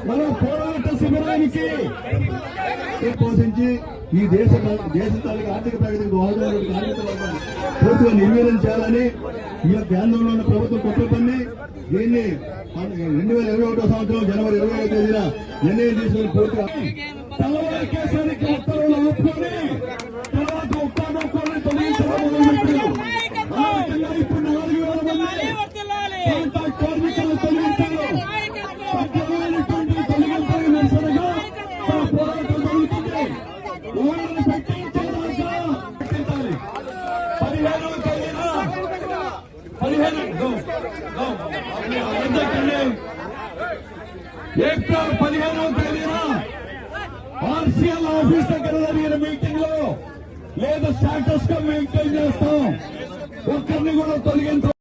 మన పోరాట శిబిరానికి పోషించి ఈ దేశ తాలూకు ఆర్థిక ప్రగతికి దోహదపడే పూర్తిగా నిర్వీర్యం చేయాలని ఈ యొక్క కేంద్రంలో ఉన్న ప్రభుత్వం కుట్రపన్ని దీన్ని 2021 సంవత్సరం జనవరి 25వ తేదీన నిర్ణయం తీసుకుని పూర్తిగా తెల్లవారి కేసానికి ఉత్తర్వులు ఆపుకొని తర్వాత ఉత్తానోత్తాన్ని తొలగించడం మొదలుపెట్టారు. ఇప్పుడు 4,000 మంది కాంట్రాక్ట్ కార్మికులను తొలగించారు. సత్యమైనటువంటి తొలగింపులకు నిరసనగా మన పోరాటం జరుగుతుంది. ఓడలు పెట్టించేదాకా పెట్టించాలి. 15వ తేదీన ఏప్రిల్ 15వ తేదీన ఆర్సీఎల్ ఆఫీస్ దగ్గర జరిగిన మీటింగ్ లో లేదా స్టాటస్ గా మెయింటైన్ చేస్తాం. ఒక్కరిని కూడా తొలగించాం.